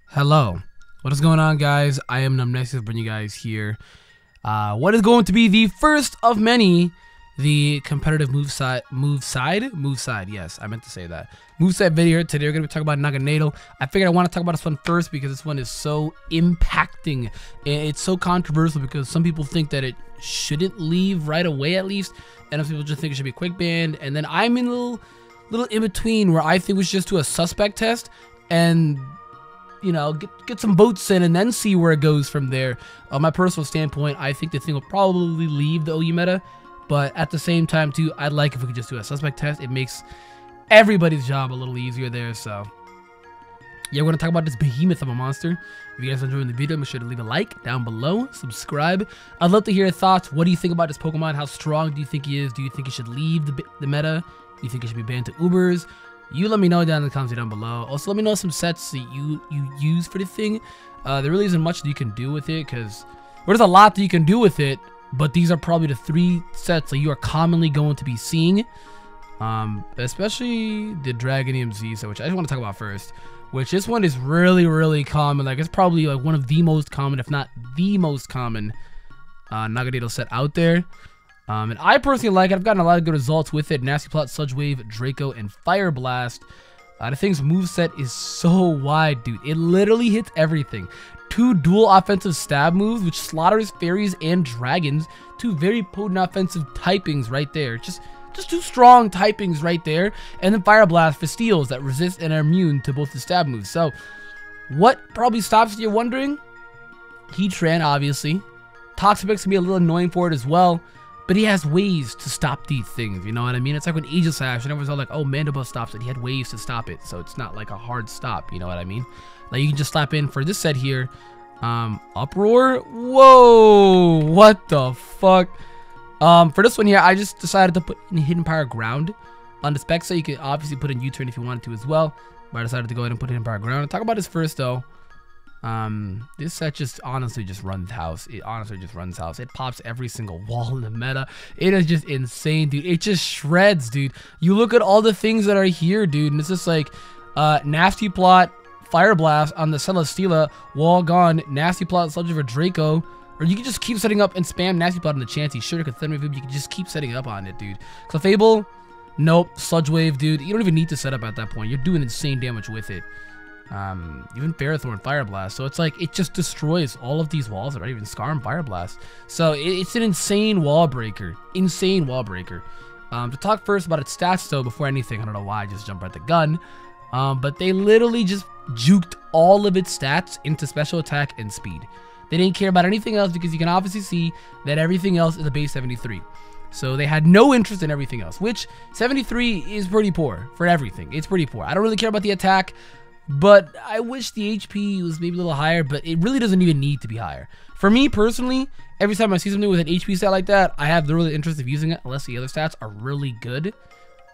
Hello, what is going on, guys? I am NumbNexus, bringing you guys here what is going to be the first of many, the competitive Moveset, yes, I meant to say that, Moveset video. Today we're going to be talking about Naganadel. I figured I want to talk about this one first because this one is so impacting. It's so controversial because some people think that it shouldn't leave right away at least, and other people just think it should be quick banned, and then I'm in a little in between where I think we should just do a suspect test and, you know, get some votes in and then see where it goes from there. My personal standpoint, I think the thing will probably leave the OU meta, but at the same time too, I'd like if we could just do a suspect test. It makes everybody's job a little easier there. So yeah, we're gonna talk about this behemoth of a monster. If you guys are enjoying the video, make sure to leave a like down below, subscribe. I'd love to hear your thoughts. What do you think about this Pokemon? How strong do you think he is? Do you think he should leave the meta? Do you think he should be banned to Ubers? You let me know down in the comments down below. Also, let me know some sets that you use for the thing. There really isn't much that you can do with it, because there's a lot that you can do with it, but these are probably the 3 sets that you are commonly going to be seeing. Especially the Dragonium Z set, which I just want to talk about first. Which this one is really common. Like, it's probably like one of the most common, if not the most common, Naganadel set out there. And I personally like it. I've gotten a lot of good results with it. Nasty Plot, Sludge Wave, Draco, and Fire Blast. The thing's moveset is so wide, dude. It literally hits everything. 2 dual offensive stab moves, which slaughters fairies and dragons. 2 very potent offensive typings right there. Just 2 strong typings right there. And then Fire Blast for steals that resist and are immune to both the stab moves. So, what probably stops it, you're wondering? Heatran, obviously. Toxapex can be a little annoying for it as well. But he has ways to stop these things, you know what I mean? It's like when Aegislash, and everyone's all like, oh, Mandibuff stops it. He had ways to stop it, so it's not like a hard stop, you know what I mean? Like, you can just slap in for this set here, Uproar. Whoa, what the fuck? For this one here, I just decided to put in Hidden Power Ground on the spec set. You can obviously put in U-Turn if you wanted to as well, but I decided to go ahead and put Hidden Power Ground. I'll talk about this first, though. This set just honestly just runs house. It honestly just runs house. It pops every single wall in the meta. It is just insane, dude. It just shreds, dude. You look at all the things that are here, dude, and it's just like Nasty Plot, Fire Blast on the Celesteela, wall gone, Nasty Plot, Sludge for Draco. Or you can just keep setting up and spam Nasty Plot on the Chansey. Sure, you can just keep setting it up on it, dude. Clefable, nope. Sludge Wave, dude. You don't even need to set up at that point. You're doing insane damage with it. Even Ferrothorn, Fire Blast. So it's like, it just destroys all of these walls, right? Even Scarm, Fire Blast. So it's an insane wall breaker. Insane wall breaker. To talk first about its stats, though, before anything, I don't know why I just jumped at the gun. But they literally just juked all of its stats into special attack and speed. They didn't care about anything else because you can obviously see that everything else is a base 73. So they had no interest in everything else, which 73 is pretty poor for everything. It's pretty poor. I don't really care about the attack, but I wish the HP was maybe a little higher, but it really doesn't even need to be higher. For me personally, every time I see something with an HP stat like that, I have the real interest of using it unless the other stats are really good.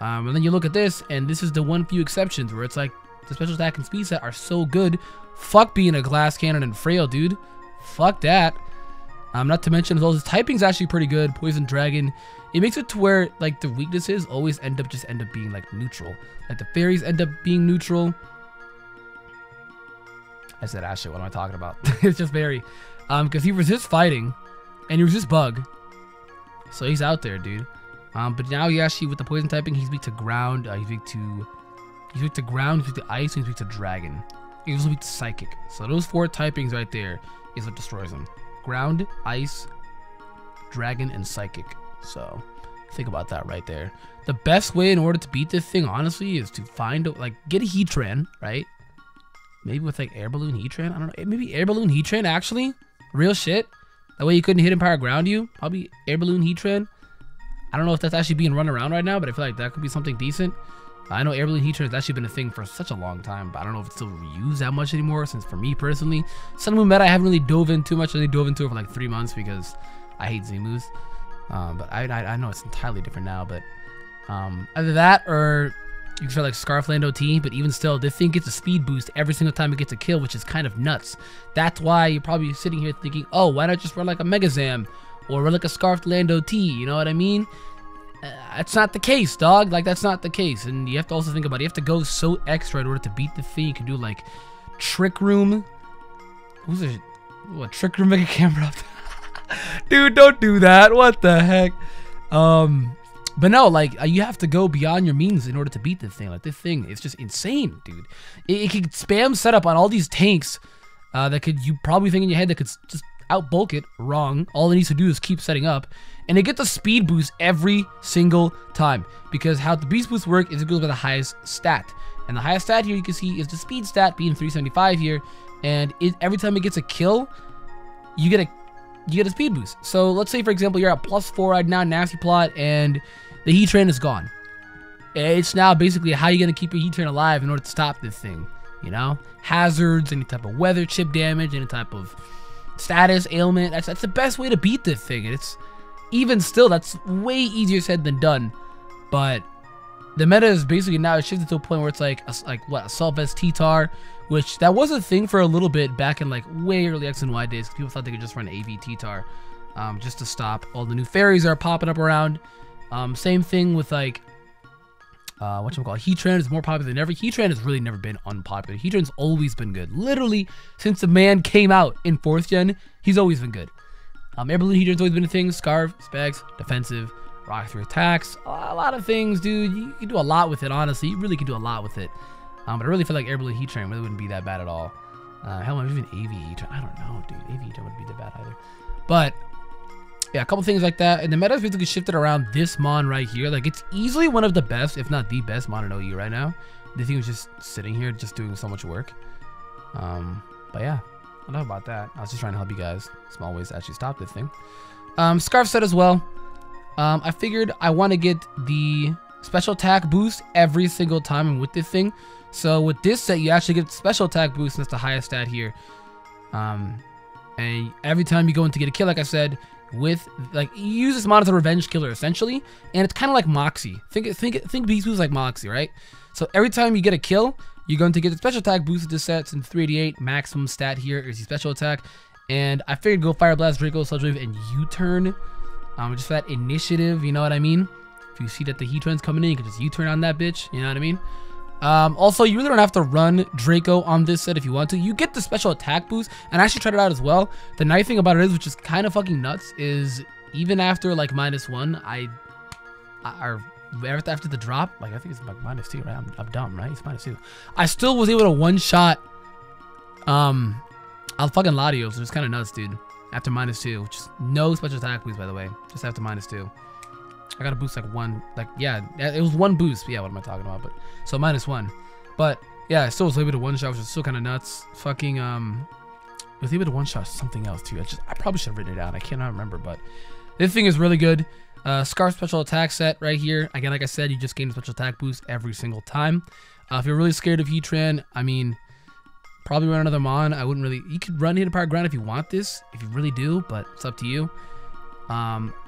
And then you look at this, and this is the one few exceptions where it's like the special attack and speed set are so good. Fuck being a glass cannon and frail, dude. Fuck that. Not to mention, as well, his typing's actually pretty good. Poison Dragon. It makes it to where like the weaknesses always end up being like neutral. Like the fairies end up being neutral. I said, Ashley, what am I talking about? It's just very, because he resists fighting, and he resists bug, so he's out there, dude. But now he actually, with the poison typing, he's weak to ground, he's weak to ground, he's weak to ice, and he's weak to dragon. He's also weak to psychic. So those 4 typings right there is what destroys him: ground, ice, dragon, and psychic. So think about that right there. The best way in order to beat this thing, honestly, is to get a Heatran, right? Maybe with like Air Balloon Heatran, I don't know. Maybe Air Balloon Heatran, actually. Real shit. That way you couldn't hit and power ground you. Probably Air Balloon Heatran. I don't know if that's actually being run around right now, but I feel like that could be something decent. I know Air Balloon Heatran has actually been a thing for such a long time, but I don't know if it's still used that much anymore, since for me personally, Sun and Moon meta I haven't really dove in too much. I only dove into it for like 3 months because I hate Z-moves. But I know it's entirely different now, but either that or you can try like Scarfland OT, but even still, this thing gets a speed boost every single time it gets a kill, which is kind of nuts. That's why you're probably sitting here thinking, oh, why not just run like a Megazam or run like a Scarfland OT, you know what I mean? That's not the case, dog. Like, that's not the case. And you have to also think about it. You have to go so extra in order to beat the thing. You can do like Trick Room. Who's a what? Trick Room Mega Camera? Dude, don't do that. What the heck? But no, like you have to go beyond your means in order to beat this thing. Like this thing is just insane, dude. It can spam setup on all these tanks that could you probably think in your head that could just outbulk it. Wrong. All it needs to do is keep setting up, and it gets a speed boost every single time because how the beast boosts work is it goes by the highest stat, and the highest stat here you can see is the speed stat being 375 here, and every time it gets a kill, you get a speed boost. So let's say for example you're at +4 right now, nasty plot, and the heat train is gone. It's now basically how you're gonna keep your heat train alive in order to stop this thing. You know, hazards, any type of weather chip damage, any type of status ailment. That's the best way to beat this thing. And it's even still that's way easier said than done. But the meta is basically now shifted to a point where it's like what Assault Vest T-Tar, which that was a thing for a little bit back in like way early X and Y days. People thought they could just run AV T-Tar just to stop all the new fairies that are popping up around. Same thing with like whatchamacallit, Heatran is more popular than ever. Heatran has really never been unpopular. Heatran's always been good. Literally since the man came out in 4th gen, he's always been good. Air Balloon Heatran's always been a thing. Scarf, specs, defensive, rock through attacks, a lot of things, dude. You can do a lot with it, honestly. You really can do a lot with it. But I really feel like Air Balloon Heatran really wouldn't be that bad at all. Hell, even AV Heatran, I don't know, dude. AV Heatran wouldn't be that bad either. But yeah, a couple things like that. And the meta is basically shifted around this mon right here. Like, it's easily one of the best, if not the best mon in OU right now. The thing was just sitting here, just doing so much work. But yeah, enough about that. I was just trying to help you guys. Small ways to actually stop this thing. Scarf set as well. I figured I want to get the special attack boost every single time I'm with this thing. So with this set, you actually get special attack boost, and that's the highest stat here. And every time you go in to get a kill, like I said, with like you use this mod as a revenge killer essentially, and it's kind of like Moxie. Think Beast Boost like Moxie, right? So every time you get a kill, you're going to get the special attack boost with this set. It's in 388. Maximum stat here is the special attack, and I figured go Fire Blast, Draco, Sludge Wave, and U-turn. Just for that initiative, you know what I mean? If you see that the Heatran's coming in, you can just U-turn on that bitch, you know what I mean? Also, you really don't have to run Draco on this set if you want to. You get the special attack boost, and I actually tried it out as well. The nice thing about it is, which is kind of fucking nuts, is even after like -1, after the drop, like I think it's like -2, right? I'm dumb, right? It's -2. I still was able to one-shot I'll fucking Latios, which is kind of nuts, dude. After -2, which is no special attack boost, by the way. Just after -2. I got a boost like 1, like, yeah, it was 1 boost. Yeah, what am I talking about? But so -1. But yeah, I still was able to one-shot, which is still kind of nuts. Fucking, I was able to one-shot something else too. I probably should have written it down. I cannot remember, but this thing is really good. Scarf special attack set right here. Again, like I said, you just gain a special attack boost every single time. If you're really scared of Heatran, I mean, probably run another mon. I wouldn't really, you could run Hidden Power Ground if you want this, if you really do, but it's up to you.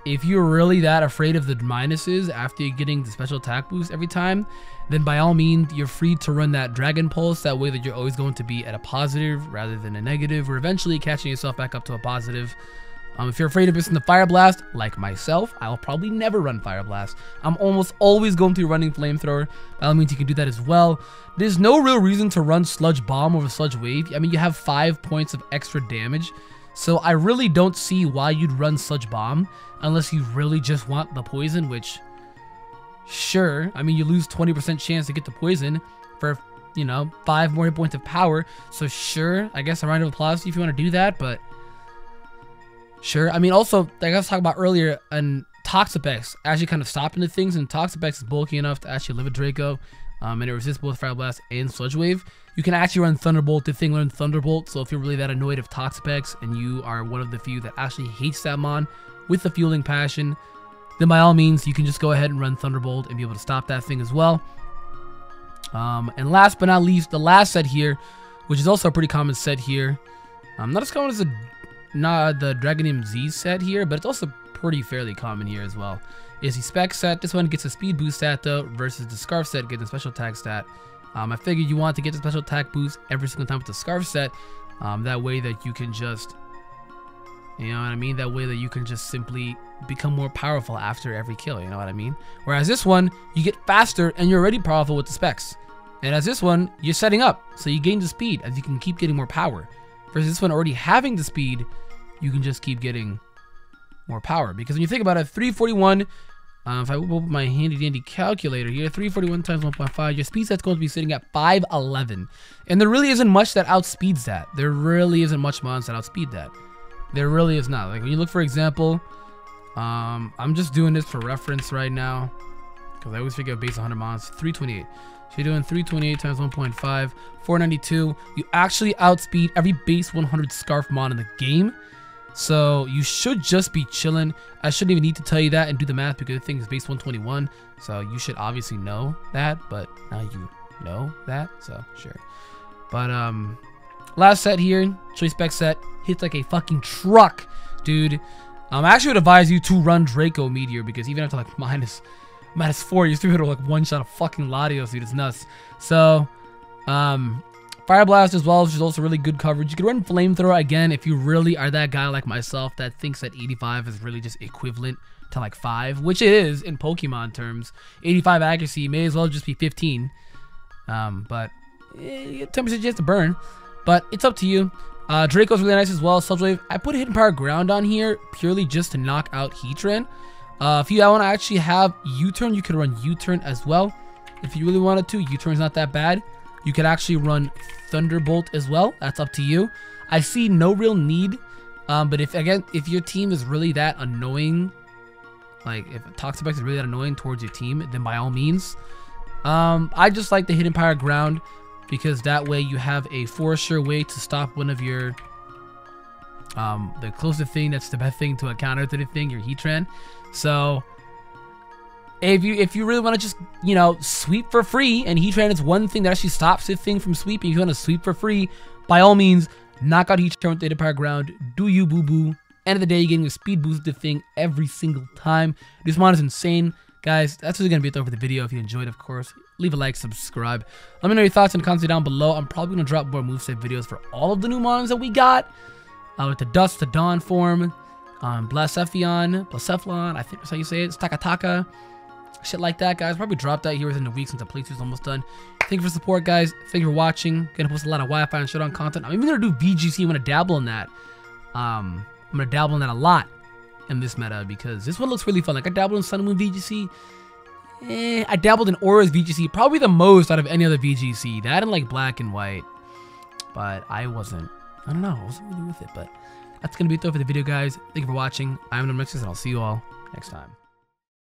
If you're really that afraid of the minuses after you're getting the special attack boost every time, then by all means, you're free to run that Dragon Pulse. That way that you're always going to be at a positive rather than a negative, or eventually catching yourself back up to a positive. If you're afraid of missing the Fire Blast, like myself, I'll probably never run Fire Blast. I'm almost always going to be running Flamethrower. By all means, you can do that as well. There's no real reason to run Sludge Bomb over Sludge Wave. I mean, you have 5 points of extra damage. So I really don't see why you'd run Sludge Bomb unless you really just want the poison, which, sure, I mean, you lose 20% chance to get the poison for, you know, 5 more hit points of power. So sure, I guess a round of applause if you want to do that, but sure. I mean, also, like I was talking about earlier, and Toxapex actually kind of stopping the things, and Toxapex is bulky enough to actually live a Draco, and it resists both Fire Blast and Sludge Wave. You can actually run Thunderbolt. The thing learns Thunderbolt, so if you're really that annoyed of Toxapex and you are one of the few that actually hates that mon with the Fueling Passion, then by all means, you can just go ahead and run Thunderbolt and be able to stop that thing as well. And last but not least, the last set here, which is also a pretty common set here, not as common as the Dragonium Z set here, but it's also pretty fairly common here as well, is the Spec set. This one gets a speed boost stat though, versus the Scarf set getting a special attack stat. I figured you want to get the special attack boost every single time with the Scarf set. That way that you can just, you know what I mean? That way that you can just simply become more powerful after every kill, you know what I mean? Whereas this one, you get faster and you're already powerful with the specs. And as this one, you're setting up, so you gain the speed as you can keep getting more power. Versus this one already having the speed, you can just keep getting more power. Because when you think about it, 341, if I open my handy dandy calculator here, 341 times 1.5, your speed set's going to be sitting at 511. And there really isn't much that outspeeds that. There really isn't much mons that outspeed that. There really is not. Like when you look, for example, I'm just doing this for reference right now, because I always figure base 100 mons, 328. So you're doing 328 times 1.5, 492. You actually outspeed every base 100 scarf mon in the game. So you should just be chilling. I shouldn't even need to tell you that and do the math because the thing is base 121. So you should obviously know that, but now you know that, so sure. But last set here, choice spec set, hits like a fucking truck, dude. I actually would advise you to run Draco Meteor because even after like minus 4, you still hit like one shot of fucking Latios, dude. It's nuts. So Fire Blast as well, which is also really good coverage. You can run Flamethrower again if you really are that guy like myself that thinks that 85 is really just equivalent to like 5, which it is in Pokemon terms. 85 accuracy may as well just be 15. But 10% chance to burn. But it's up to you. Draco's really nice as well. Subwave. I put Hidden Power Ground on here purely just to knock out Heatran. If you want to actually have U-Turn, you could run U-Turn as well. If you really wanted to, U-Turn's not that bad. You could actually run Thunderbolt as well. That's up to you. I see no real need. But if your team is really that annoying, like if Toxapex is really that annoying towards your team, then by all means. I just like the Hidden Power Ground because that way you have a for sure way to stop one of your the closest thing that's the best thing to a counter to the thing, your Heatran. So if you really want to just, you know, sweep for free, and Heatran is one thing that actually stops the thing from sweeping. If you want to sweep for free, by all means, knock out Heatran with the Hidden Power Ground. Do you boo boo? End of the day, you're getting a speed boosted thing every single time. This mod is insane. Guys, that's really going to be it for the video. If you enjoyed, of course, leave a like, subscribe. Let me know your thoughts in the comments down below. I'm probably going to drop more moveset videos for all of the new mons that we got. With the Dusk to Dawn form, Blacephalon, I think that's how you say it, Stakataka, shit like that, guys. Probably drop that here within the week since the playthrough is almost done. Thank you for support, guys. Thank you for watching. Gonna post a lot of Wi-Fi and showdown content. I'm even gonna do VGC. I'm gonna dabble in that. I'm gonna dabble in that a lot in this meta because this one looks really fun. Like I dabbled in Sun and Moon VGC. I dabbled in Aura's VGC, probably the most out of any other VGC. That and like Black and White, but I wasn't really with it. But that's gonna be it though for the video, guys. Thank you for watching. I'm NumbNexus, and I'll see you all next time.